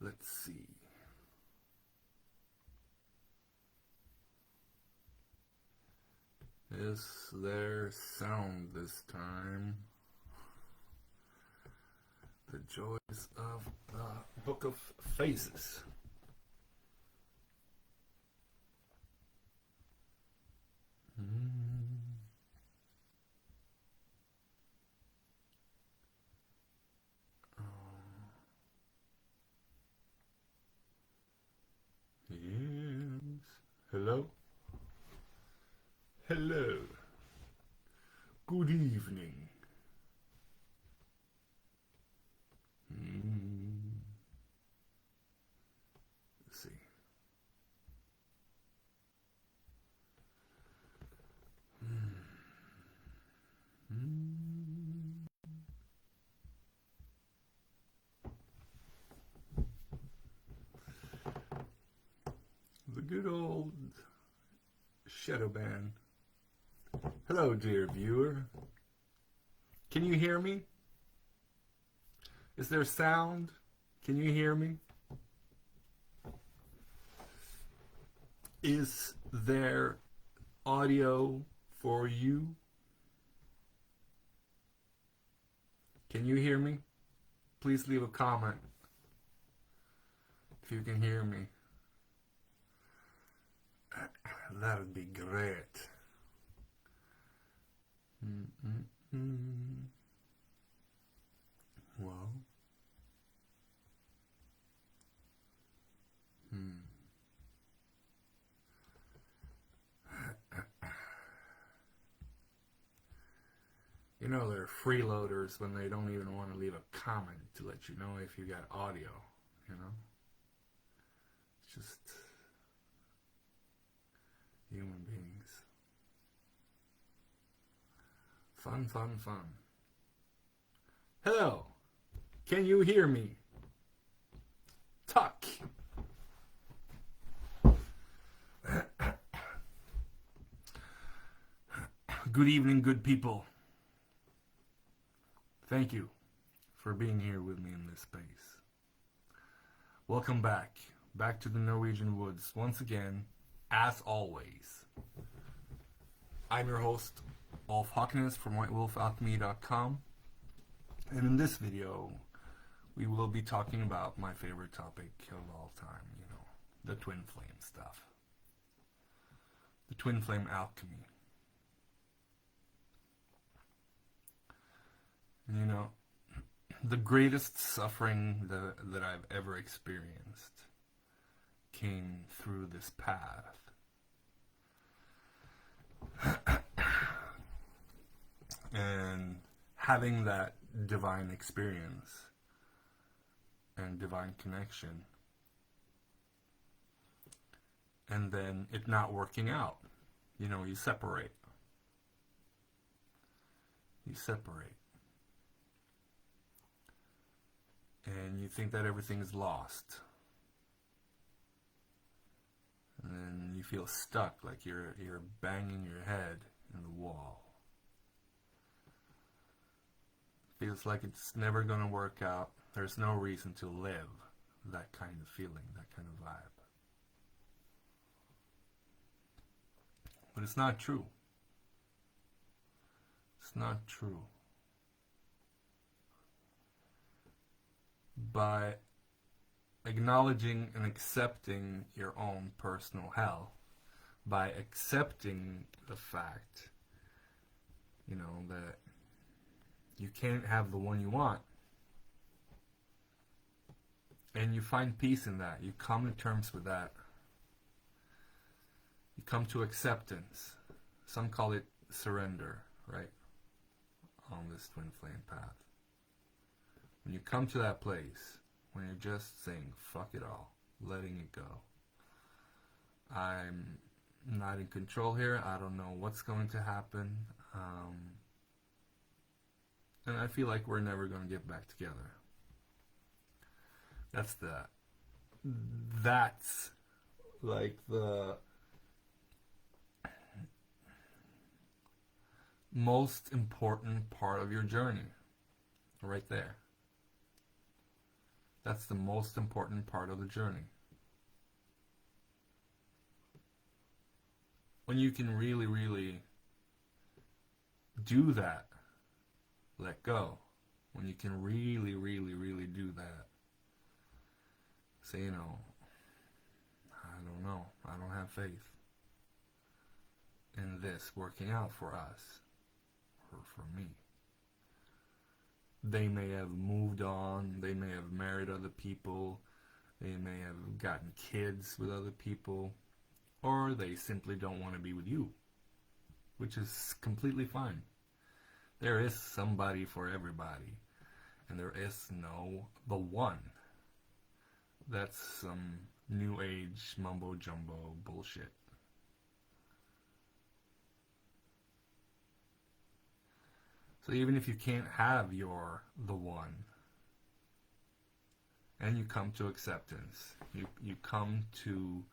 Let's see. Is there sound this time? The joys of the Book of Phases. Yes. Hello? Hello. Good evening. Let's see. The good old shadow ban. Hello, dear viewer. Can you hear me? Is there sound? Can you hear me? Is there audio for you? Can you hear me? Please leave a comment if you can hear me. That would be great. Well, you know they're freeloaders when they don't even want to leave a comment to let you know if you got audio, you know? It's just human beings. Fun, fun, fun. Hello. Can you hear me? Talk. Good evening, good people. Thank you for being here with me in this space. Welcome back to the Norwegian woods once again, as always. I'm your host, Ulf Hocknes from WhiteWolfAlchemy.com, and in this video, we will be talking about my favorite topic of all time, you know, the twin flame stuff. The twin flame alchemy. You know, the greatest suffering that I've ever experienced came through this path. And having that divine experience and divine connection, and then it not working out, you know, you separate. And you think that everything is lost. And then you feel stuck, like you're banging your head in the wall. Feels like it's never going to work out. There's no reason to live. That kind of feeling, that kind of vibe. But it's not true. It's not true. By acknowledging and accepting your own personal hell, by accepting the fact, you know, that you can't have the one you want, and you find peace in that, you come to terms with that, you come to acceptance. Some call it surrender, right, on this twin flame path. When you come to that place, when you're just saying, fuck it all, letting it go. I'm not in control here. I don't know what's going to happen. And I feel like we're never going to get back together. That's like the most important part of your journey. Right there. That's the most important part of the journey. When you can really, really do that, let go. When you can really, really, really do that, say, I don't know, I don't have faith in this working out for us, or for me. They may have moved on, they may have married other people, they may have gotten kids with other people, or they simply don't want to be with you, which is completely fine. There is somebody for everybody, and there is no the one. That's some new age mumbo jumbo bullshit. So even if you can't have your the one, and you come to acceptance, you come to,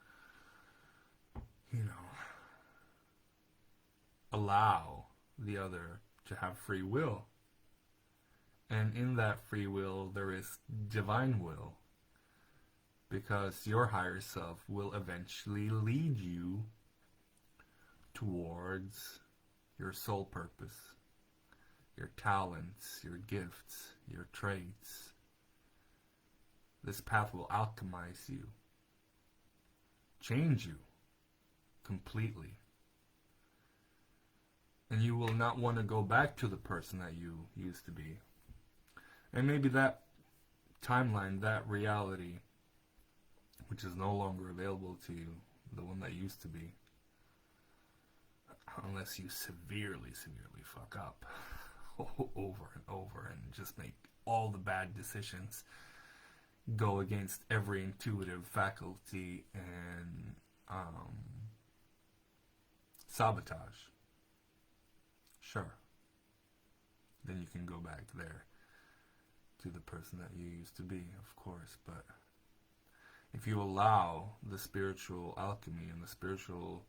allow the other to have free will. And in that free will, there is divine will. Because your higher self will eventually lead you towards your soul purpose, your talents, your gifts, your traits. This path will alchemize you, change you completely. And you will not want to go back to the person that you used to be. And maybe that timeline, that reality, which is no longer available to you, the one that used to be, unless you severely, severely fuck up over and over and just make all the bad decisions, go against every intuitive faculty, and sabotage. Sure. Then you can go back there to the person that you used to be, of course. But if you allow the spiritual alchemy and the spiritual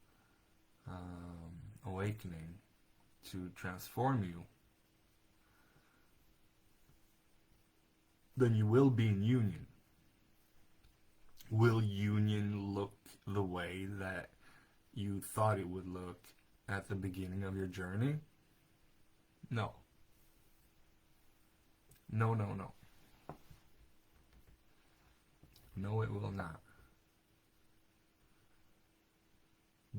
awakening to transform you, then you will be in union. Will union look the way that you thought it would look at the beginning of your journey? No. No, no, no. No, it will not.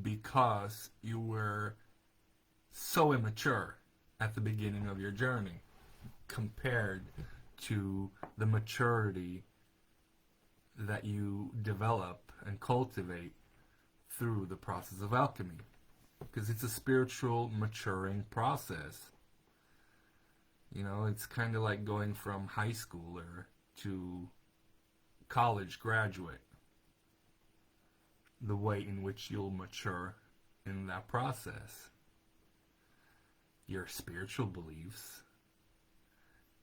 Because you were so immature at the beginning of your journey compared to the maturity that you develop and cultivate through the process of alchemy. Because it's a spiritual maturing process. It's kind of like going from high schooler to college graduate. The way in which you'll mature in that process. Your spiritual beliefs,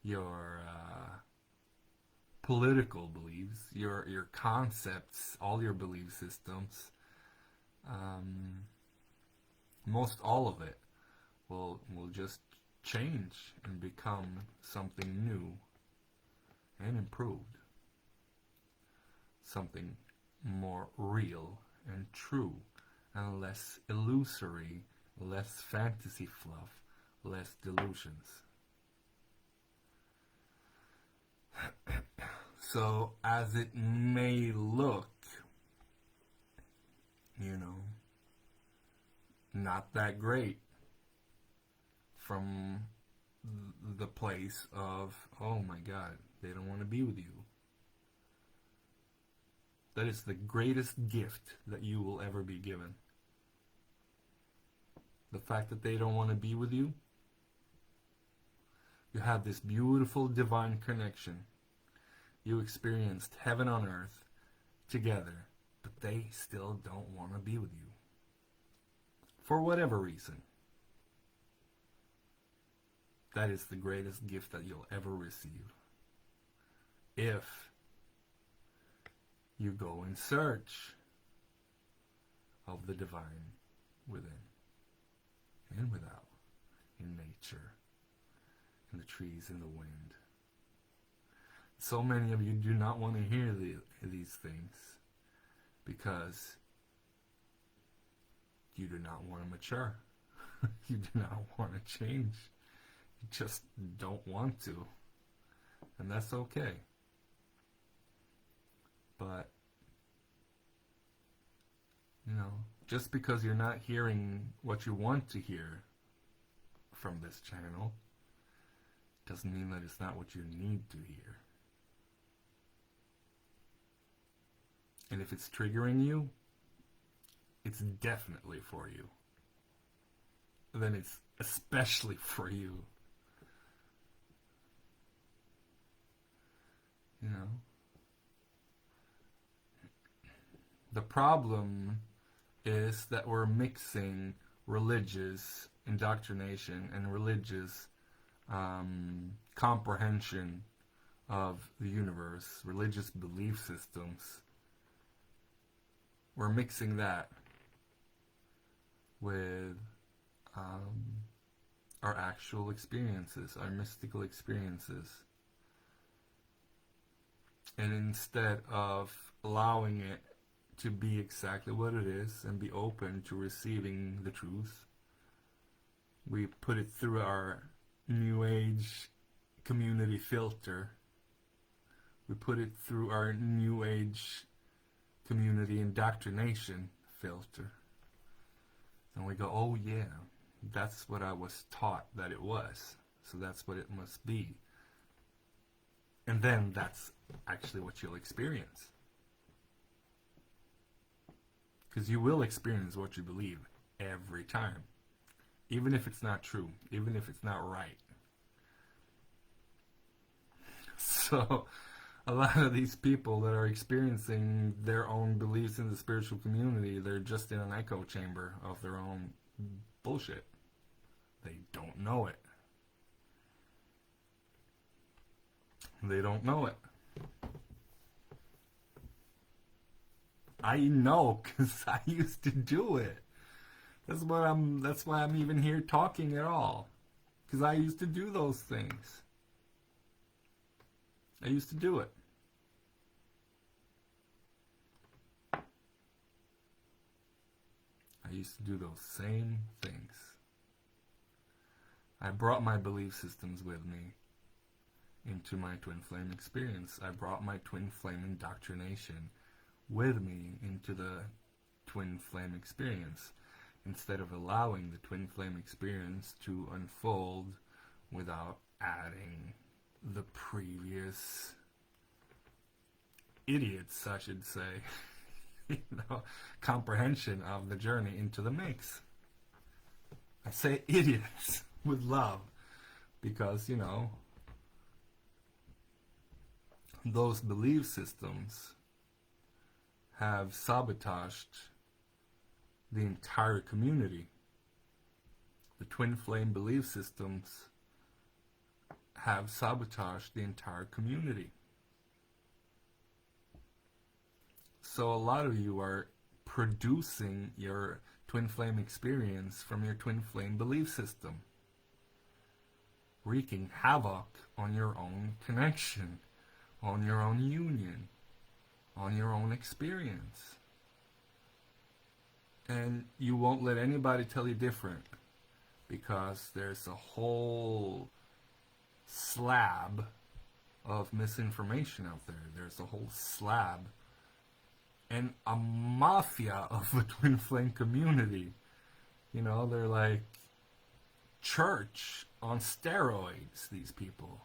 your political beliefs, your concepts, all your belief systems, most all of it will just change and become something new and improved. Something more real and true and less illusory, less fantasy fluff, less delusions. So as it may look, not that great from the place of, oh my God, they don't want to be with you. That is the greatest gift that you will ever be given. The fact that they don't want to be with you. You have this beautiful divine connection. You experienced heaven on earth together, but they still don't want to be with you. For whatever reason. That is the greatest gift that you'll ever receive. If you go in search of the divine within and without, in nature, in the trees, in the wind. so many of you do not want to hear these things because you do not want to mature. You do not want to change. You just don't want to. And that's okay. But, you know, just because you're not hearing what you want to hear from this channel doesn't mean that it's not what you need to hear. And if it's triggering you, it's definitely for you. Then it's especially for you. You know? The problem is that we're mixing religious indoctrination and religious comprehension of the universe, religious belief systems. We're mixing that with our actual experiences, our mystical experiences. And instead of allowing it to be exactly what it is and be open to receiving the truth, we put it through our New Age community filter. We put it through our New Age community indoctrination filter. And we go, oh yeah, that's what I was taught that it was. So that's what it must be. And then that's actually what you'll experience. Because you will experience what you believe every time. Even if it's not true. Even if it's not right. So, a lot of these people that are experiencing their own beliefs in the spiritual community, they're just in an echo chamber of their own bullshit. They don't know it. They don't know it. I know, because I used to do it. That's why I'm even here talking at all. Because I used to do those things. I used to do it. I used to do those same things. I brought my belief systems with me into my twin flame experience. I brought my twin flame indoctrination with me into the twin flame experience, instead of allowing the twin flame experience to unfold without adding the previous idiots, I should say, comprehension of the journey into the mix. I say idiots with love because, those belief systems have sabotaged the entire community. The twin flame belief systems have sabotaged the entire community. So a lot of you are producing your twin flame experience from your twin flame belief system, wreaking havoc on your own connection, on your own union, on your own experience. And you won't let anybody tell you different, because there's a whole slab of misinformation out there. There's a whole slab and a mafia of the twin flame community. They're like church on steroids, these people.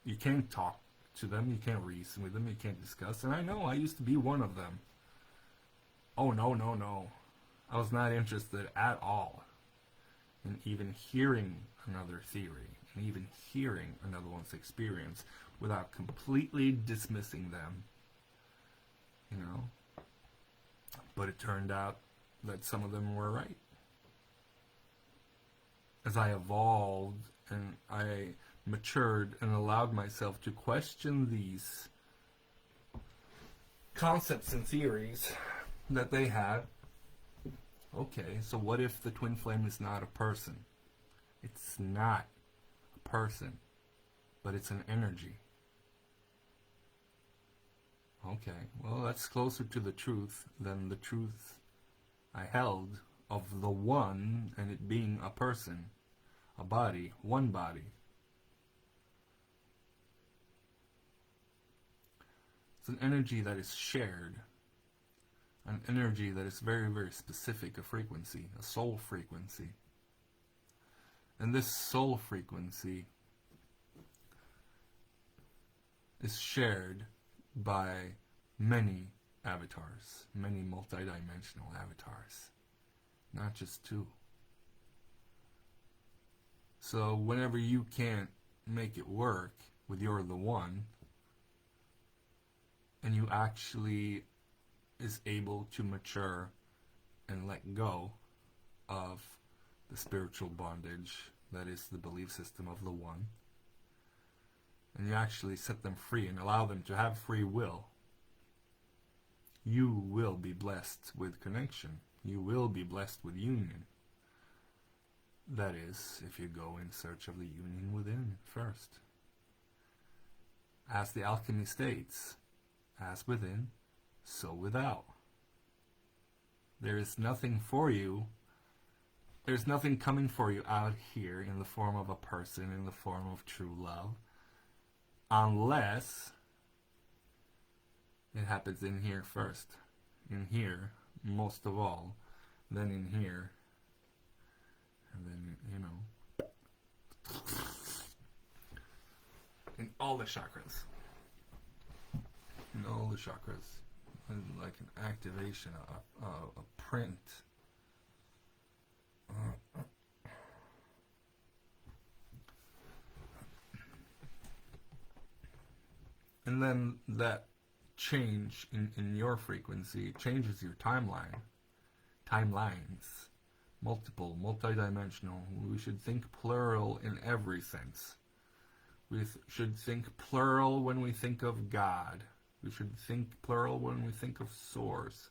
You can't talk to them, you can't reason with them, you can't discuss. And I know, I used to be one of them. Oh, no. I was not interested at all in even hearing another theory, and even hearing another one's experience without completely dismissing them. But it turned out that some of them were right. As I evolved and I matured and allowed myself to question these concepts and theories that they had. Okay, so what if the twin flame is not a person? It's not a person, but it's an energy. Okay, well, that's closer to the truth than the truth I held of the one and it being a person, a body, one body. It's an energy that is shared, an energy that is very, very specific, a frequency, a soul frequency. And this soul frequency is shared by many avatars, many multidimensional avatars, not just two. So whenever you can't make it work with you're the one, and you actually is able to mature and let go of the spiritual bondage that is the belief system of the one, and you actually set them free and allow them to have free will, you will be blessed with connection. You will be blessed with union. That is, if you go in search of the union within first. As the alchemy states, as within, so without. There is nothing for you. There's nothing coming for you out here in the form of a person, in the form of true love, unless it happens in here first. In here, most of all, then in here, and then, in all the chakras. In all the chakras. And like an activation, a print. And then that change in your frequency changes your timelines, multidimensional. We should think plural in every sense. We should think plural when we think of God. We should think plural when we think of source,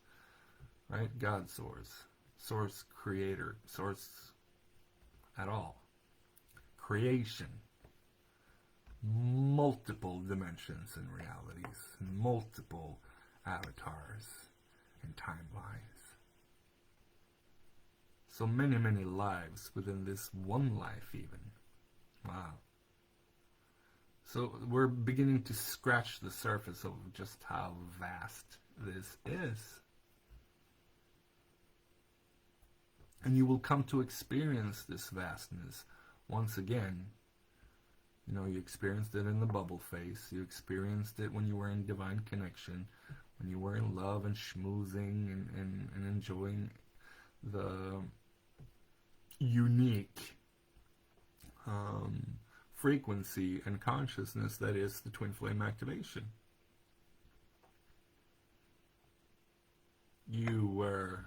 right? God source creator, source at all. Creation. Multiple dimensions and realities, multiple avatars and timelines. So many, many lives within this one life even. Wow. So we're beginning to scratch the surface of just how vast this is. And you will come to experience this vastness once again. You experienced it in the bubble face. You experienced it when you were in divine connection, when you were in love and schmoozing and enjoying the unique frequency and consciousness that is the twin flame activation. You were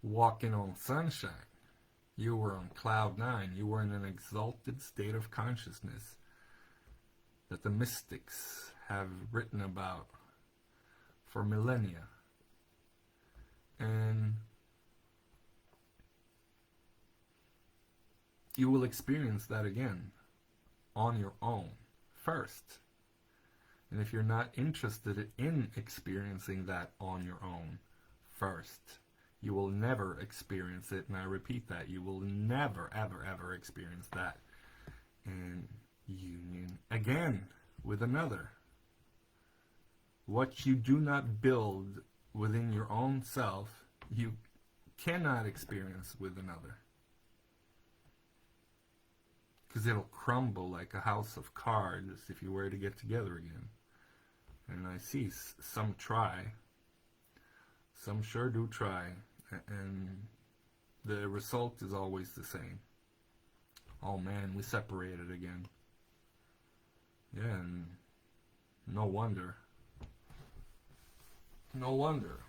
walking on sunshine. You were on cloud nine. You were in an exalted state of consciousness that the mystics have written about for millennia. And you will experience that again on your own first. And if you're not interested in experiencing that on your own first, you will never experience it, and I repeat that, you will never, ever, ever experience that in union again with another. What you do not build within your own self, you cannot experience with another. Because it'll crumble like a house of cards if you were to get together again. And I see some try. Some sure do try. And the result is always the same. Oh man, we separated again. Yeah, and no wonder. No wonder.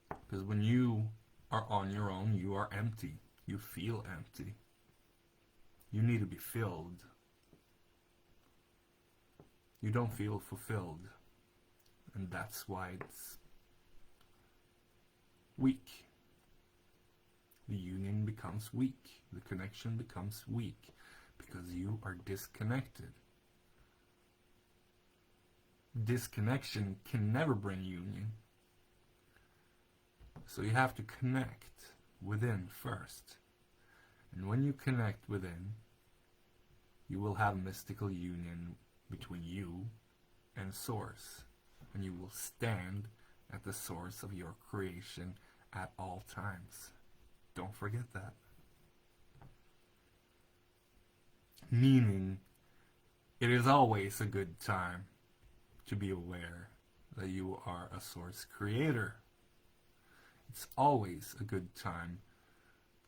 Because when you are on your own, you are empty. You feel empty. You need to be filled. You don't feel fulfilled. And that's why it's weak. The union becomes weak. The connection becomes weak because you are disconnected. disconnection can never bring union. So you have to connect within first. And when you connect within, you will have mystical union between you and Source. And you will stand at the source of your creation at all times. Don't forget that. Meaning, it is always a good time to be aware that you are a source creator. It's always a good time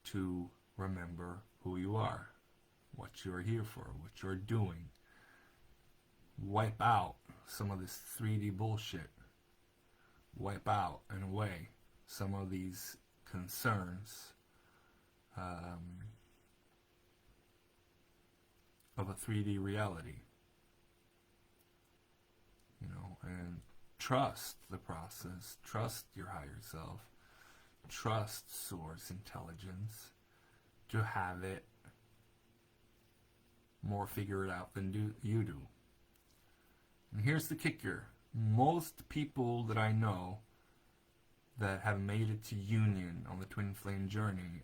to remember who you are, what you're here for, what you're doing. Wipe out some of this 3D bullshit. Wipe out and away some of these concerns of a 3D reality. You know, and trust the process, trust your higher self, trust Source intelligence to have it more figured out than you do. And here's the kicker. Most people that I know that have made it to union on the twin flame journey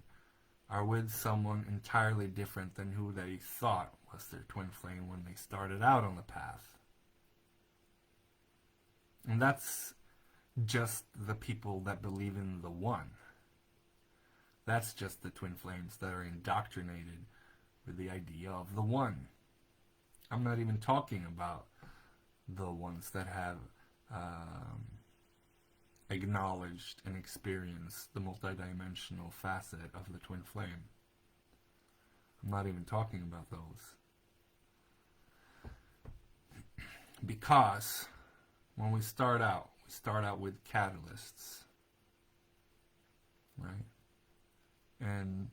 are with someone entirely different than who they thought was their twin flame when they started out on the path. And that's just the people that believe in the one. That's just the twin flames that are indoctrinated with the idea of the one. I'm not even talking about the ones that have acknowledged and experienced the multidimensional facet of the twin flame. I'm not even talking about those. Because when we start out with catalysts, right? And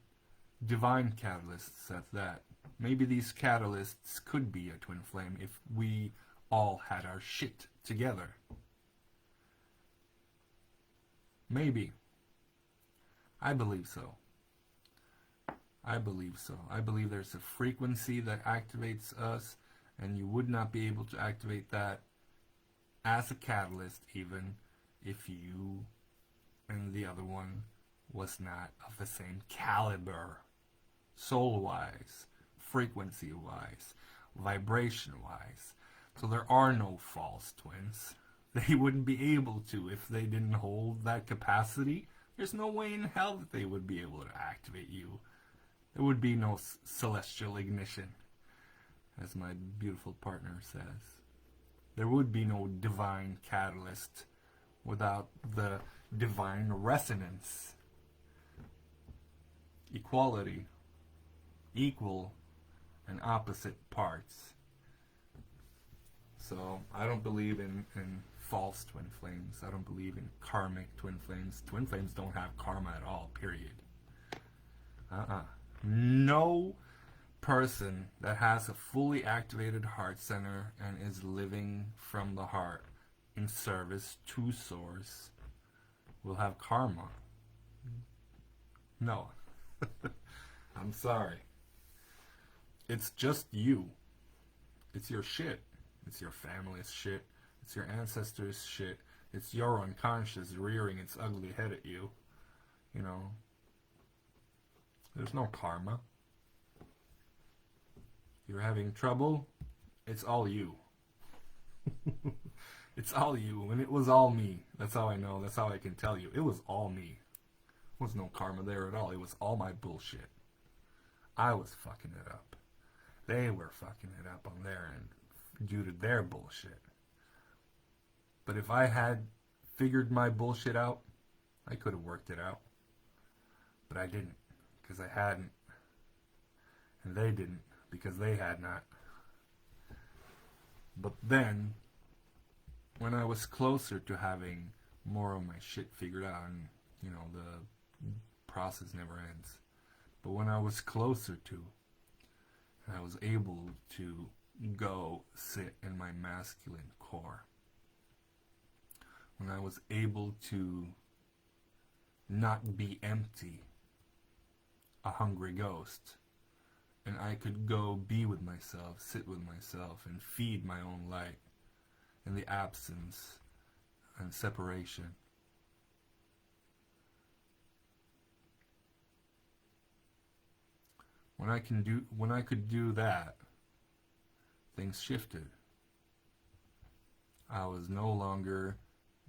divine catalysts at that. Maybe these catalysts could be a twin flame if we all had our shit together. Maybe. I believe so. I believe so. I believe there's a frequency that activates us, and you would not be able to activate that as a catalyst even if you and the other one was not of the same caliber, soul-wise, frequency-wise, vibration-wise. So there are no false twins. They wouldn't be able to if they didn't hold that capacity. There's no way in hell that they would be able to activate you. There would be no celestial ignition, as my beautiful partner says. There would be no divine catalyst without the divine resonance. Equality, equal and opposite parts. So I don't believe in false twin flames. I don't believe in karmic twin flames. Twin flames don't have karma at all, period. No person that has a fully activated heart center and is living from the heart in service to Source will have karma. No. I'm sorry. It's just you. It's your shit. It's your family's shit. It's your ancestors' shit. It's your unconscious rearing its ugly head at you. You know. There's no karma. You're having trouble, it's all you. It's all you, and it was all me. That's how I know, that's how I can tell you. It was all me. There was no karma there at all. It was all my bullshit. I was fucking it up. They were fucking it up on their end due to their bullshit. But if I had figured my bullshit out, I could have worked it out. But I didn't, because I hadn't. And they didn't, because they had not. But then, when I was closer to having more of my shit figured out, and, you know, the process never ends. But when I was closer to, I was able to go sit in my masculine core. When I was able to not be empty, a hungry ghost, and I could go be with myself, sit with myself, and feed my own light, in the absence and separation. When I could do that, things shifted. I was no longer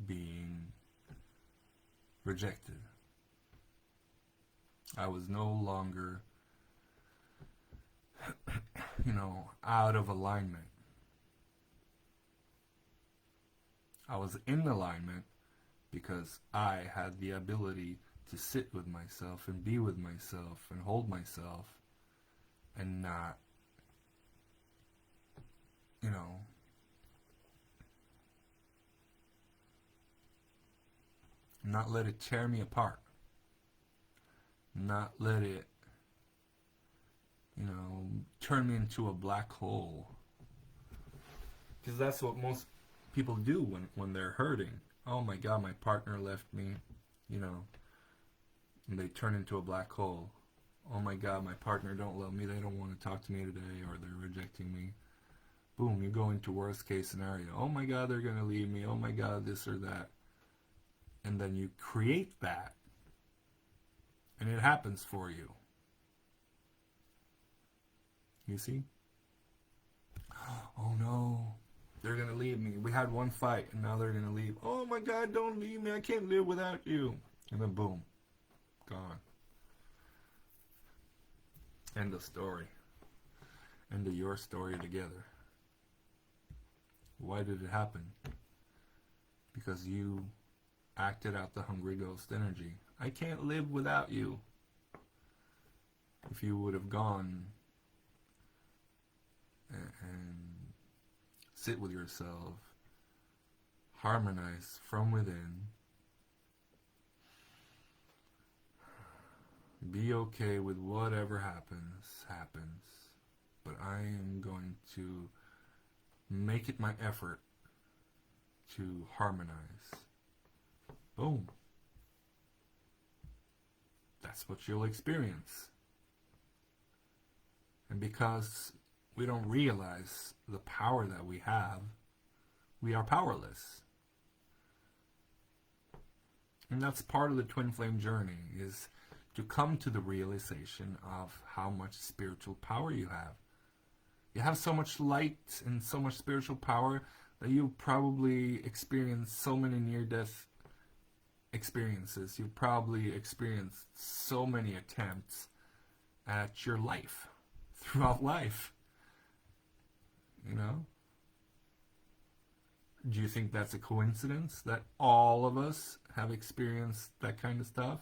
being rejected. I was no longer, out of alignment. I was in alignment because I had the ability to sit with myself and be with myself and hold myself and not, not let it tear me apart. Not let it, turn me into a black hole. Because that's what most people do when they're hurting. Oh my God, my partner left me, and they turn into a black hole. Oh my God, my partner don't love me, they don't want to talk to me today, or they're rejecting me. Boom, you go into worst case scenario. Oh my God, they're going to leave me. Oh my God, this or that. And then you create that. And it happens for you. You see? Oh no, they're going to leave me. We had one fight and now they're going to leave. Oh my God, don't leave me. I can't live without you. And then boom, gone. End of story. End of your story together. Why did it happen? Because you acted out the hungry ghost energy. I can't live without you. If you would have gone and sit with yourself, harmonize from within, be okay with whatever happens, but I am going to make it my effort to harmonize. Boom. That's what you'll experience. And because we don't realize the power that we have, we are powerless. And that's part of the twin flame journey, is to come to the realization of how much spiritual power you have. You have so much light and so much spiritual power that you've probably experienced so many near-death experiences. You've probably experienced so many attempts at your life, throughout life. Do you think that's a coincidence that all of us have experienced that kind of stuff?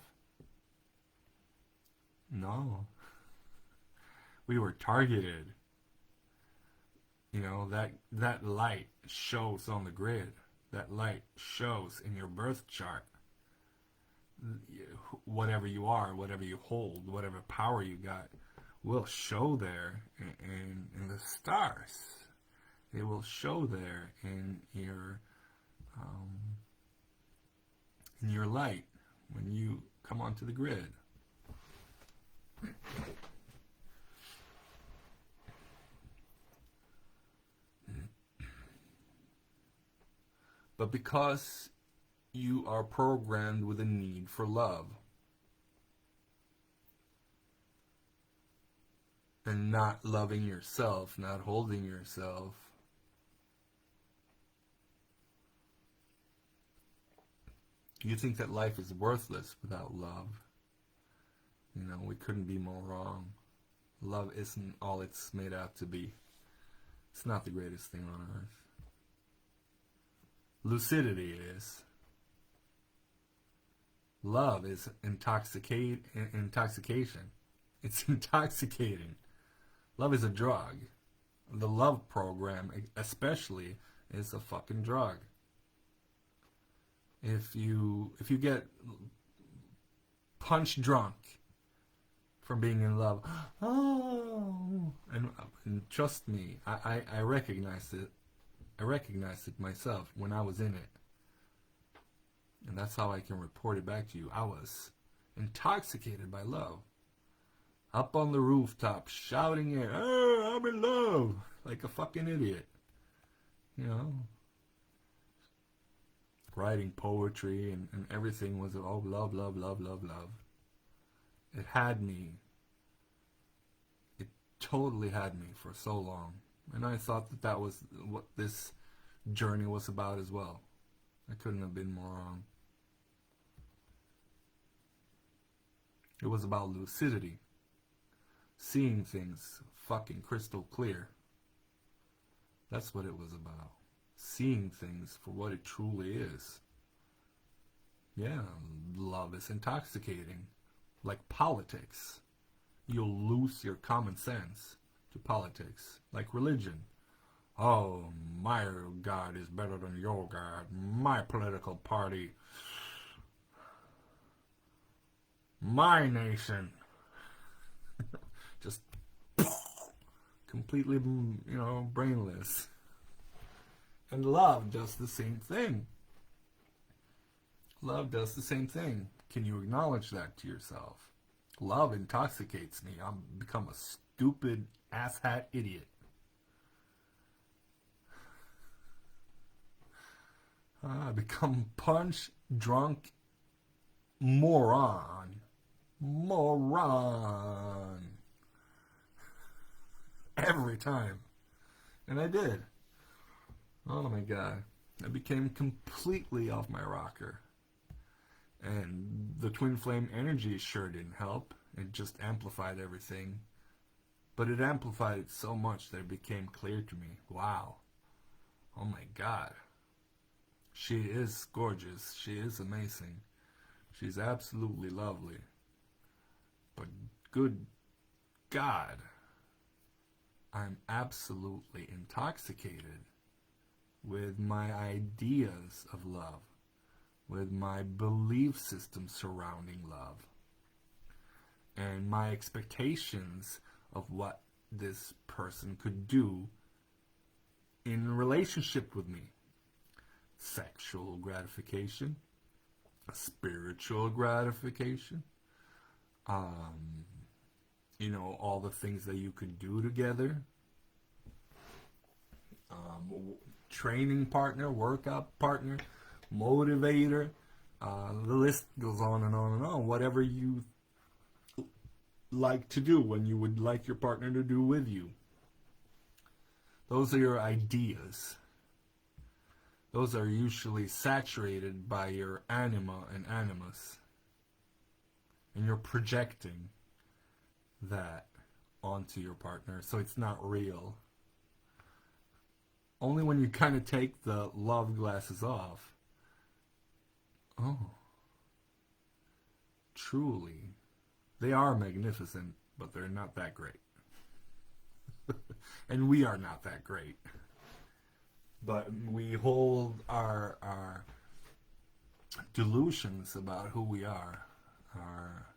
No. We were targeted. That light shows on the grid. That light shows in your birth chart. Whatever you are, whatever you hold, whatever power you got, will show there in the stars. It will show there in your light when you come onto the grid. But because you are programmed with a need for love, and not loving yourself, not holding yourself, you think that life is worthless without love. We couldn't be more wrong. Love isn't all it's made out to be. It's not the greatest thing on earth. Lucidity is. Love is intoxication. It's intoxicating. Love is a drug. The love program, especially, is a fucking drug. If you get punch drunk from being in love, and trust me, I recognized it. I recognized it myself when I was in it. And that's how I can report it back to you. I was intoxicated by love. Up on the rooftop, shouting it, "Oh, I'm in love," like a fucking idiot. writing poetry, and everything was, oh, love, love, love, love, love. It had me. It totally had me for so long. And I thought that that was what this journey was about as well. I couldn't have been more wrong. It was about lucidity. Seeing things fucking crystal clear. That's what it was about. Seeing things for what it truly is. Yeah, love is intoxicating. Like politics. You'll lose your common sense to politics. Like religion. Oh, my God is better than your God. My political party. My nation. Just completely, brainless. And love does the same thing. Love does the same thing. Can you acknowledge that to yourself? Love intoxicates me. I'm become a stupid asshat idiot. I become punch drunk moron. Moron. Every time. And I did. Oh my God. I became completely off my rocker. And the twin flame energy sure didn't help. It just amplified everything. But it amplified it so much that it became clear to me. Wow. Oh my God. She is gorgeous. She is amazing. She's absolutely lovely. But good God, I'm absolutely intoxicated with my ideas of love, with my belief system surrounding love, and my expectations of what this person could do in relationship with me. Sexual gratification, spiritual gratification, all the things that you could do together, training partner, workout partner, motivator, the list goes on and on and on. Whatever you like to do, when you would like your partner to do with you. Those are your ideas. Those are usually saturated by your anima and animus. And you're projecting that onto your partner, so it's not real. Only when you kind of take the love glasses off. Oh. Truly. They are magnificent, but they're not that great. And we are not that great. But we hold our delusions about who we are, our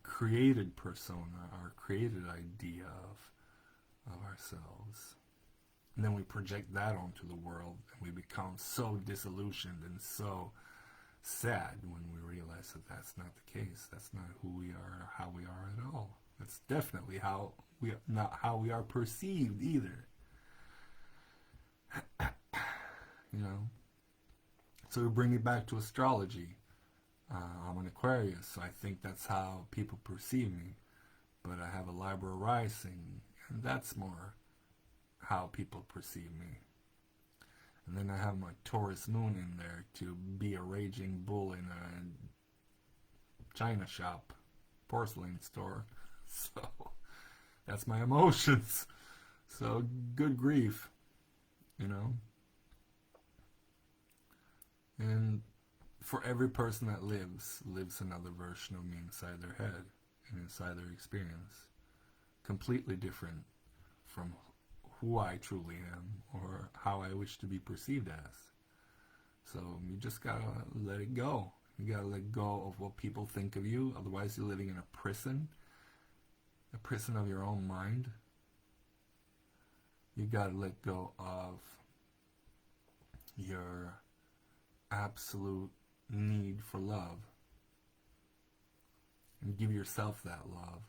created persona, our created idea of ourselves. And then we project that onto the world, and we become so disillusioned and so sad when we realize that that's not the case. That's not who we are or how we are at all. That's definitely not how we are perceived either. So we bring it back to astrology. I'm an Aquarius, so I think that's how people perceive me. But I have a Libra rising, and that's more how people perceive me. And then I have my Taurus moon in there to be a raging bull in a china shop, porcelain store. So that's my emotions. So good grief, And for every person that lives another version of me inside their head and inside their experience. Completely different from who I truly am or how I wish to be perceived as. So you just gotta let it go. You gotta let go of what people think of you. Otherwise you're living in a prison of your own mind. You gotta let go of your absolute need for love and give yourself that love.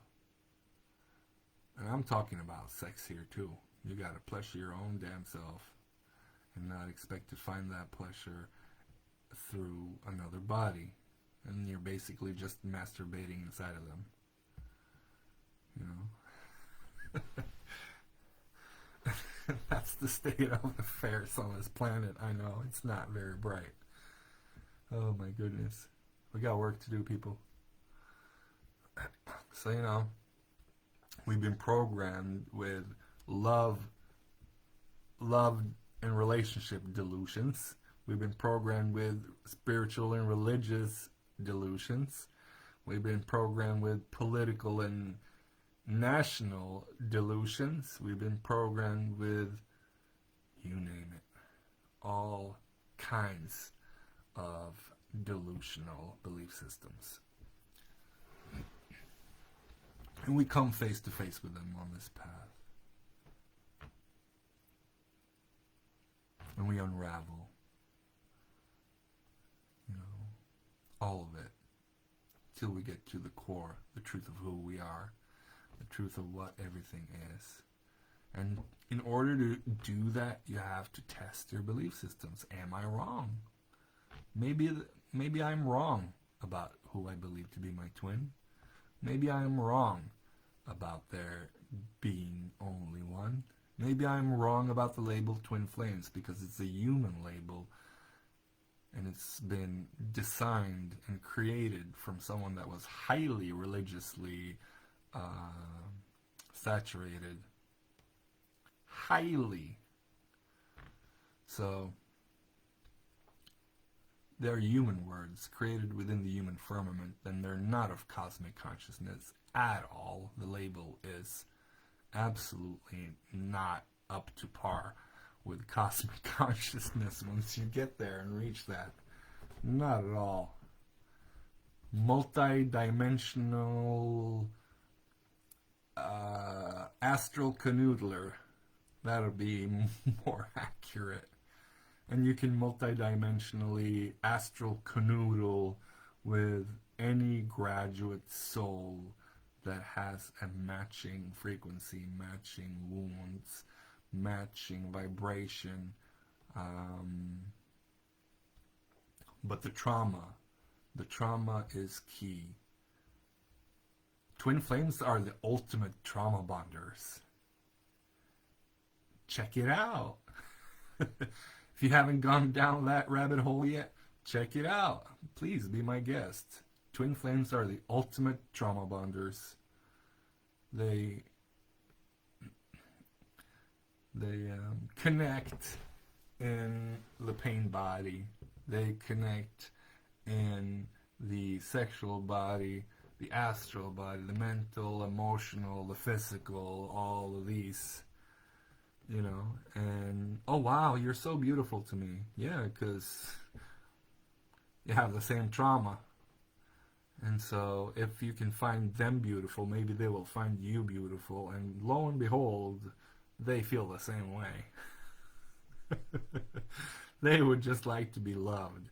And I'm talking about sex here too. You gotta pleasure your own damn self and not expect to find that pleasure through another body, and you're basically just masturbating inside of them. You know, that's the state of affairs on this planet. I know it's not very bright. Oh my goodness, we got work to do, people. So we've been programmed with love and relationship delusions. We've been programmed with spiritual and religious delusions. We've been programmed with political and national delusions. We've been programmed with, you name it, all kinds of delusional belief systems. And we come face to face with them on this path. And we unravel, all of it, till we get to the core, the truth of who we are, the truth of what everything is. And in order to do that, you have to test your belief systems. Am I wrong? Maybe I'm wrong about who I believe to be my twin. Maybe I'm wrong about there being only one. Maybe I'm wrong about the label twin flames because it's a human label and it's been designed and created from someone that was highly religiously saturated. Highly. So they're human words created within the human firmament, and they're not of cosmic consciousness at all. The label is absolutely not up to par with cosmic consciousness once you get there and reach that. Not at all. Multi-dimensional astral canoodler. That'll be more accurate. And you can multi-dimensionally astral canoodle with any graduate soul that has a matching frequency, matching wounds, matching vibration. But the trauma is key. Twin flames are the ultimate trauma bonders. Check it out. If you haven't gone down that rabbit hole yet, check it out. Please be my guest. Twin flames are the ultimate trauma bonders. They connect in the pain body. They connect in the sexual body, the astral body, the mental, emotional, the physical, all of these. And oh wow, you're so beautiful to me. Yeah, because you have the same trauma. And so if you can find them beautiful, maybe they will find you beautiful. And lo and behold, they feel the same way. They would just like to be loved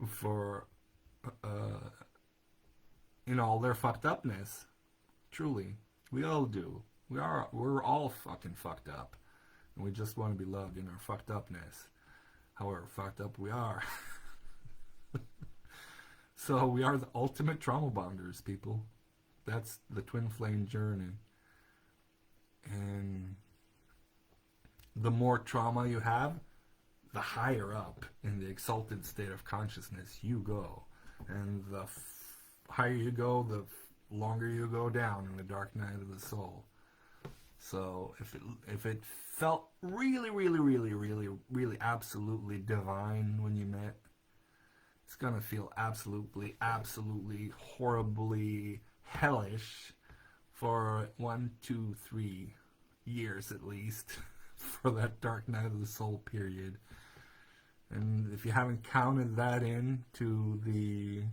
for in all their fucked upness. Truly, we all do. We're all fucking fucked up. And we just want to be loved in our fucked upness. However fucked up we are. So we are the ultimate trauma bonders, people. That's the twin flame journey. And the more trauma you have, the higher up in the exalted state of consciousness you go. And the higher you go, the longer you go down in the dark night of the soul. So if it felt really, really, really, really, really absolutely divine when you met, it's going to feel absolutely, absolutely horribly hellish for 1, 2, 3 years at least for that dark night of the soul period. And if you haven't counted that into the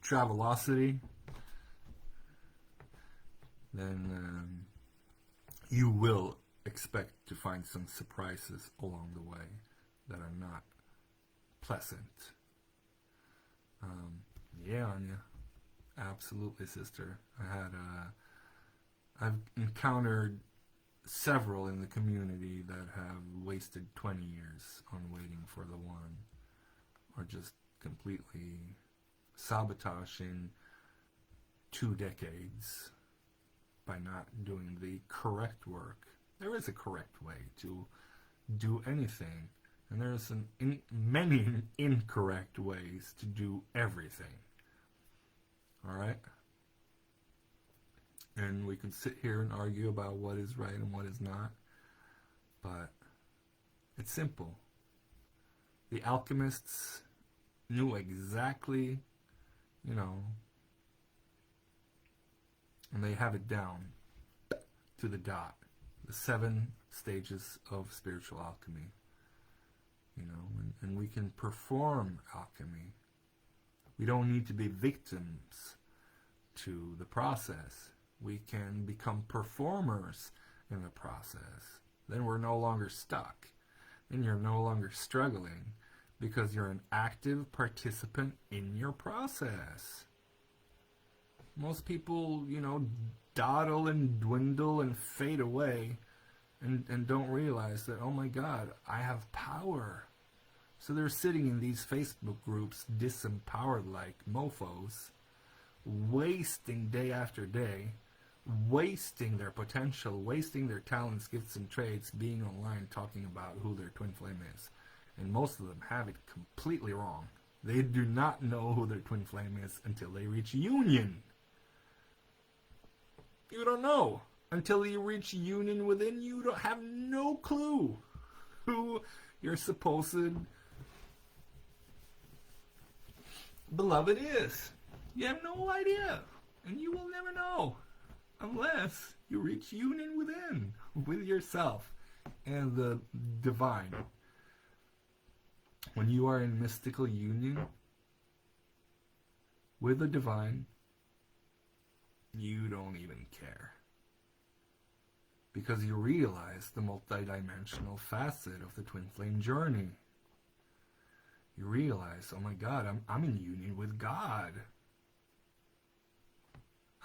Travelocity, then you will expect to find some surprises along the way that are not pleasant. Yeah, Anya, absolutely, sister. I've encountered several in the community that have wasted 20 years on waiting for the one, or just completely sabotaging 2 decades by not doing the correct work. There is a correct way to do anything, and there's many incorrect ways to do everything. Alright? And we can sit here and argue about what is right and what is not, but it's simple. The alchemists knew exactly, and they have it down to the dot. The 7 stages of spiritual alchemy. And we can perform alchemy. We don't need to be victims to the process. We can become performers in the process. Then we're no longer stuck. Then you're no longer struggling because you're an active participant in your process. Most people, dawdle and dwindle and fade away and don't realize that, oh my God, I have power. So they're sitting in these Facebook groups, disempowered like mofos, wasting day after day, wasting their potential, wasting their talents, gifts, and trades, being online talking about who their twin flame is. And most of them have it completely wrong. They do not know who their twin flame is until they reach union. You don't know. Until you reach union within, you don't have no clue who your supposed beloved is. You have no idea. And you will never know unless you reach union within, with yourself and the divine. When you are in mystical union with the divine, you don't even care. Because you realize the multidimensional facet of the twin flame journey. You realize, oh my God, I'm in union with God.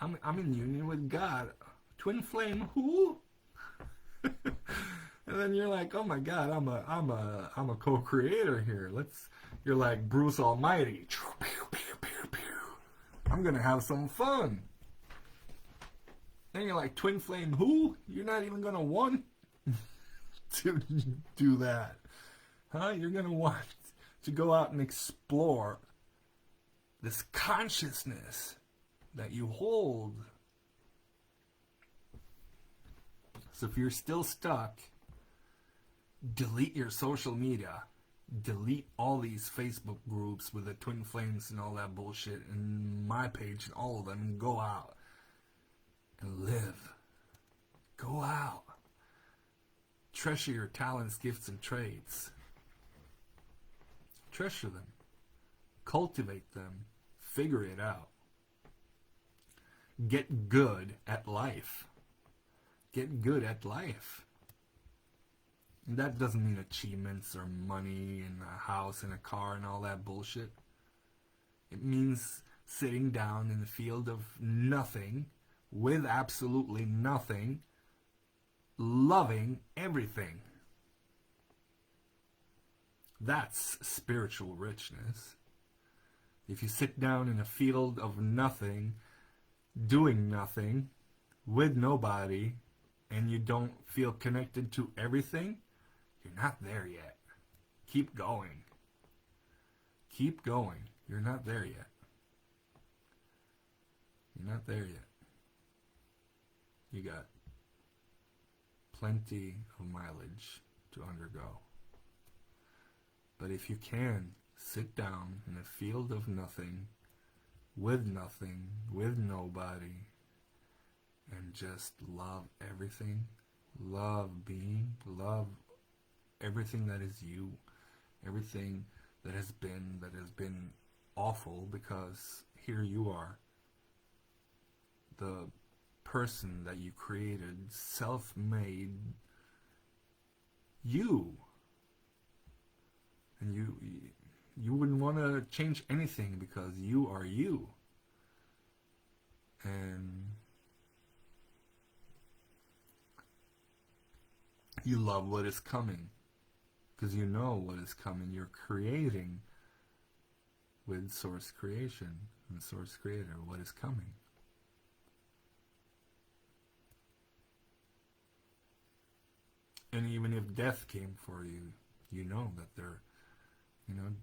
I'm in union with God. Twin flame who? And then you're like, oh my God, I'm a co-creator here. You're like Bruce Almighty. I'm gonna have some fun. Then you're like, twin flame who? You're not even gonna want to do that. Huh? You're gonna want to go out and explore this consciousness that you hold. So if you're still stuck, delete your social media. Delete all these Facebook groups with the twin flames and all that bullshit, and my page and all of them, and go out and live. Go out. Treasure your talents, gifts, and trades. Treasure them. Cultivate them. Figure it out. Get good at life. Get good at life. And that doesn't mean achievements or money and a house and a car and all that bullshit. It means sitting down in the field of nothing, with absolutely nothing, loving everything. That's spiritual richness. If you sit down in a field of nothing, doing nothing, with nobody, and you don't feel connected to everything, you're not there yet. Keep going. Keep going. You're not there yet. You're not there yet. You got plenty of mileage to undergo. But if you can, sit down in a field of nothing, with nobody, and just love everything, love being, love everything that is you, everything that has been awful, because here you are, the person that you created, self-made you, and you wouldn't want to change anything because you are you. And You love what is coming because you know what is coming. You're creating with source creation and source creator what is coming. And even if death came for you, you know that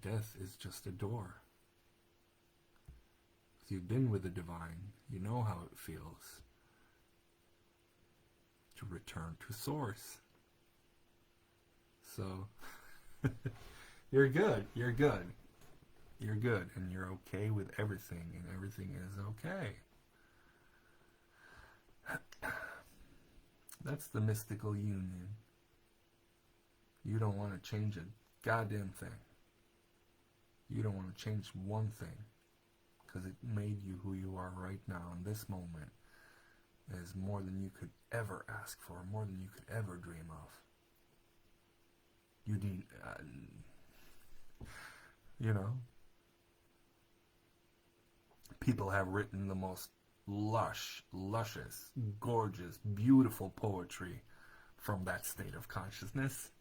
death is just a door. If you've been with the divine, you know how it feels to return to source. So, you're good, and you're okay with everything, and everything is okay. That's the mystical union. You don't want to change a goddamn thing. You don't want to change one thing, because it made you who you are right now in this moment is more than you could ever ask for, more than you could ever dream of. You need, people have written the most luscious, gorgeous, beautiful poetry from that state of consciousness.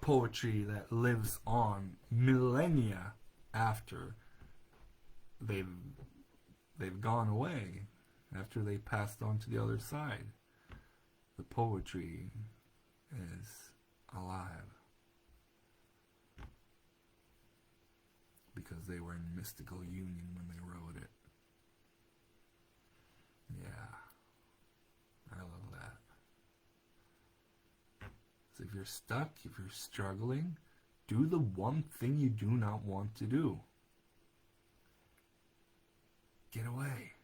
Poetry that lives on millennia after they've gone away, after they passed on to the other side. The poetry is alive because they were in mystical union when they wrote it. Yeah, I love that. So if you're stuck, if you're struggling, do the one thing you do not want to do. Get away.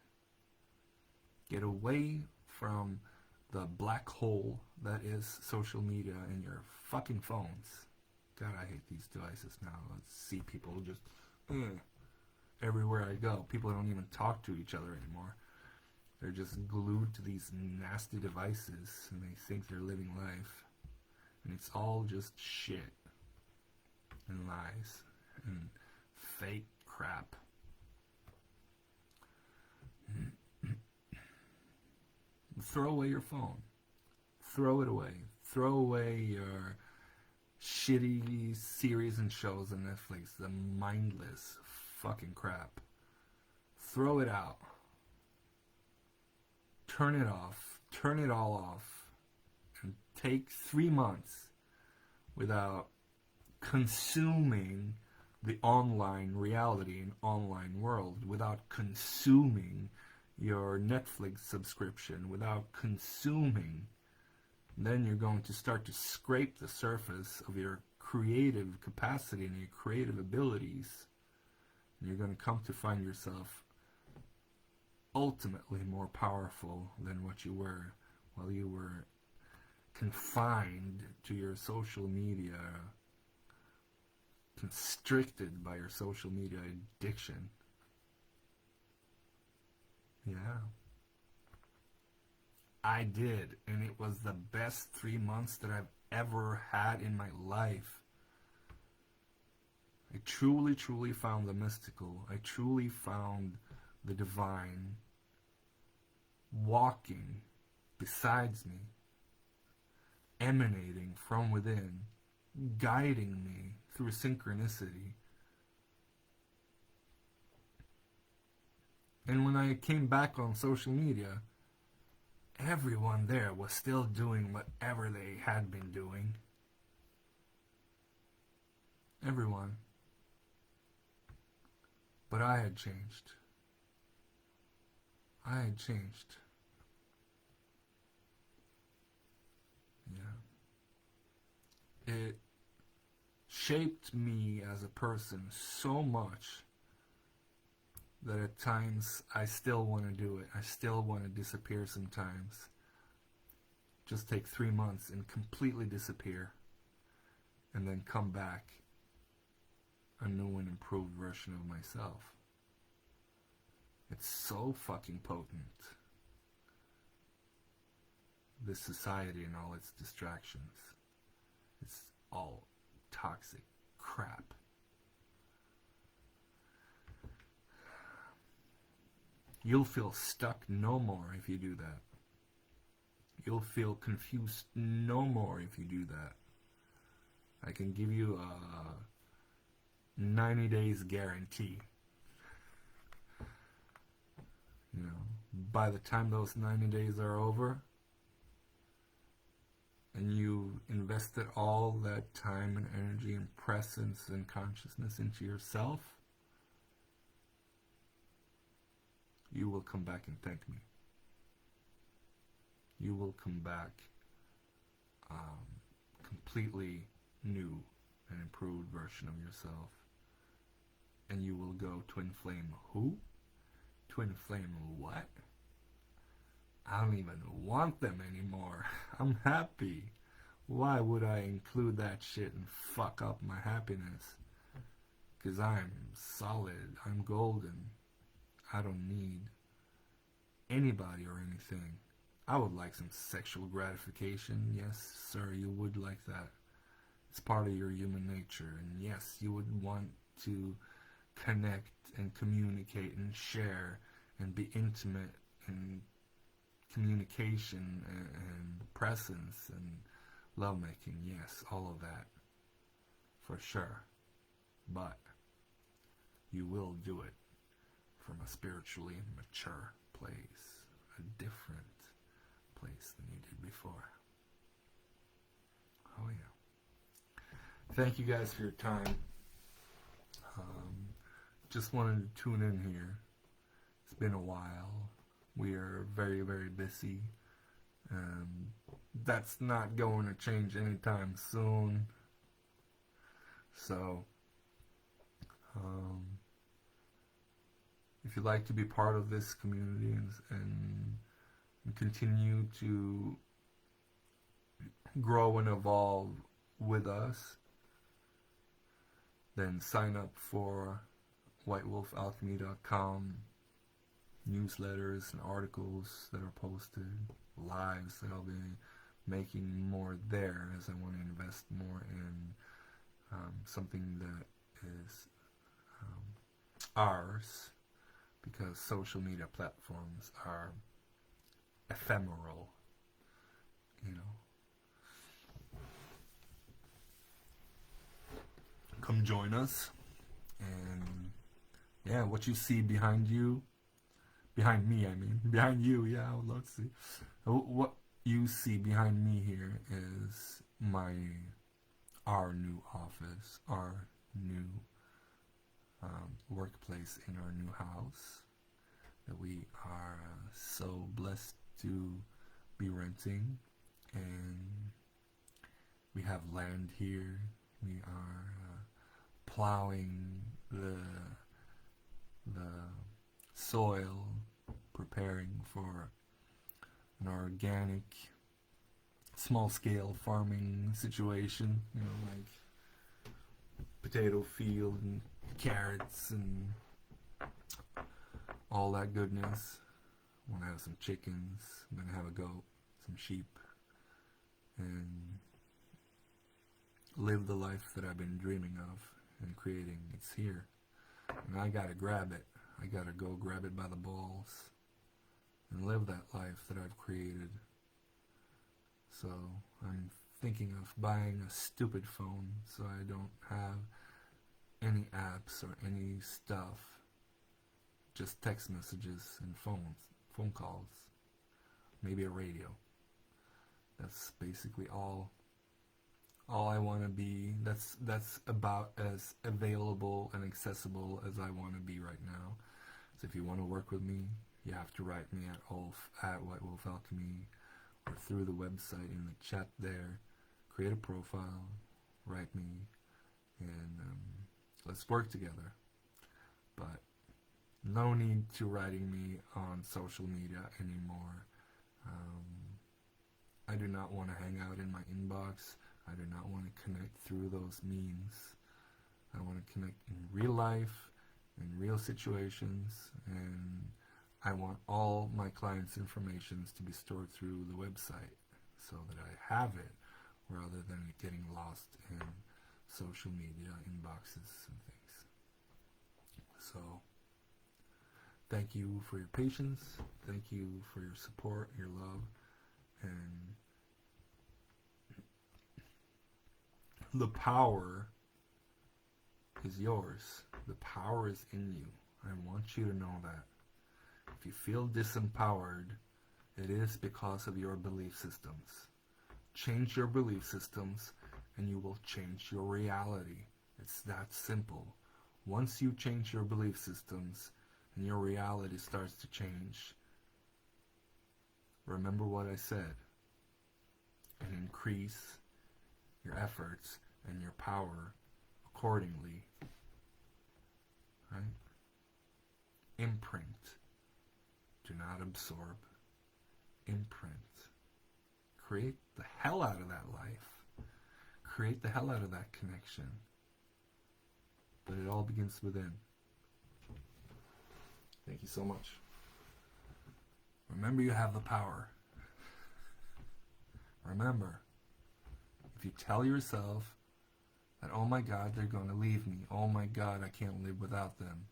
Get away from the black hole that is social media and your fucking phones. God, I hate these devices now. I see people just everywhere I go. People don't even talk to each other anymore. They're just glued to these nasty devices and they think they're living life. And it's all just shit and lies and fake crap. Throw away your phone. Throw it away. Throw away your shitty series and shows on Netflix, the mindless fucking crap. Throw it out. Turn it off. Turn it all off. And take 3 months without consuming the online reality and online world, without consuming your Netflix subscription, without consuming. Then you're going to start to scrape the surface of your creative capacity and your creative abilities. And you're going to come to find yourself ultimately more powerful than what you were while you were confined to your social media, constricted by your social media addiction. Yeah. I did, and it was the best 3 months that I've ever had in my life. I truly, truly found the mystical. I truly found the divine walking besides me, emanating from within, guiding me through synchronicity. And when I came back on social media, everyone there was still doing whatever they had been doing. Everyone. But I had changed. I had changed. Yeah. It shaped me as a person so much that at times I still want to do it. I still want to disappear sometimes. Just take 3 months and completely disappear. And then come back a new and improved version of myself. It's so fucking potent. This society and all its distractions. It's all toxic crap. You'll feel stuck no more if you do that. You'll feel confused no more if you do that. I can give you a 90 days guarantee. You know, by the time those 90 days are over and you invested all that time and energy and presence and consciousness into yourself, you will come back and thank me. You will come back completely new and improved version of yourself. And you will go twin flame who? Twin flame what? I don't even want them anymore. I'm happy. Why would I include that shit and fuck up my happiness? Because I'm solid. I'm golden. I don't need anybody or anything. I would like some sexual gratification. Yes, sir, you would like that. It's part of your human nature. And yes, you would want to connect and communicate and share and be intimate in communication and presence and lovemaking. Yes, all of that. For sure. But you will do it from a spiritually mature place. A different place than you did before. Oh yeah. Thank you guys for your time. Just wanted to tune in here. It's been a while. We are very, very busy. That's not going to change anytime soon. So, if you'd like to be part of this community and continue to grow and evolve with us, then sign up for whitewolfalchemy.com newsletters and articles that are posted, lives that I'll be making more there as I want to invest more in something that is ours, because social media platforms are ephemeral, you know. Come join us, and yeah, what you see behind you, behind me, I mean, behind you, yeah, I would love to see. What you see behind me here is our new office, our new workplace in our new house that we are so blessed to be renting, and we have land here. We are plowing the soil, preparing for an organic, small-scale farming situation, you know, like potato field and carrots and all that goodness. I want to have some chickens. I'm going to have a goat, some sheep, and live the life that I've been dreaming of and creating. It's here. And I gotta grab it. I gotta go grab it by the balls and live that life that I've created. So I'm thinking of buying a stupid phone so I don't have any apps or any stuff. Just text messages and phone calls. Maybe a radio. That's basically all I want to be. That's about as available and accessible as I want to be right now. So if you want to work with me, you have to write me at White Wolf Alchemy, or through the website in the chat there. Create a profile, write me, and let's work together. But no need to writing me on social media anymore. I do not want to hang out in my inbox. I do not want to connect through those means. I want to connect in real life, in real situations, and I want all my clients' information to be stored through the website so that I have it, rather than it getting lost in social media inboxes and things. So, thank you for your patience. Thank you for your support, your love, And the power is yours. The power is in you. I want you to know that. If you feel disempowered, it is because of your belief systems. Change your belief systems and you will change your reality. It's that simple. Once you change your belief systems and your reality starts to change, remember what I said, and increase your efforts and your power accordingly. Right? Imprint. Do not absorb. Imprint. Create the hell out of that life. Create the hell out of that connection. But it all begins within. Thank you so much. Remember, you have the power. Remember, if you tell yourself that, oh my God, they're going to leave me. Oh my God, I can't live without them.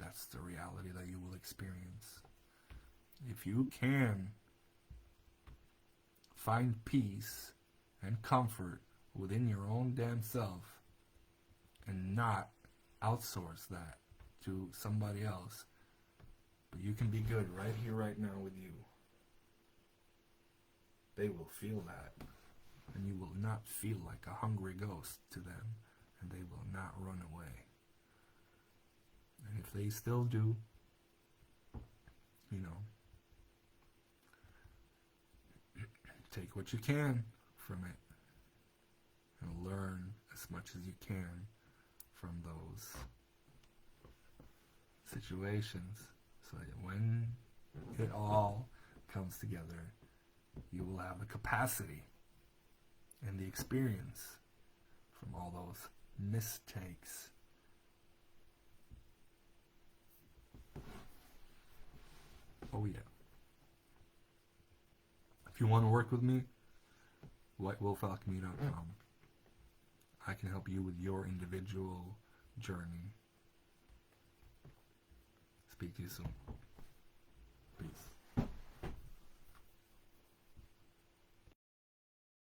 That's the reality that you will experience. If you can find peace and comfort within your own damn self and not outsource that to somebody else, but you can be good right here, right now with you, they will feel that. And you will not feel like a hungry ghost to them, and they will not run away. And if they still do, take what you can from it and learn as much as you can from those situations, so that when it all comes together, you will have the capacity and the experience from all those mistakes. Oh yeah. If you want to work with me, whitewolfalchemy.com. I can help you with your individual journey. Speak to you soon. Peace.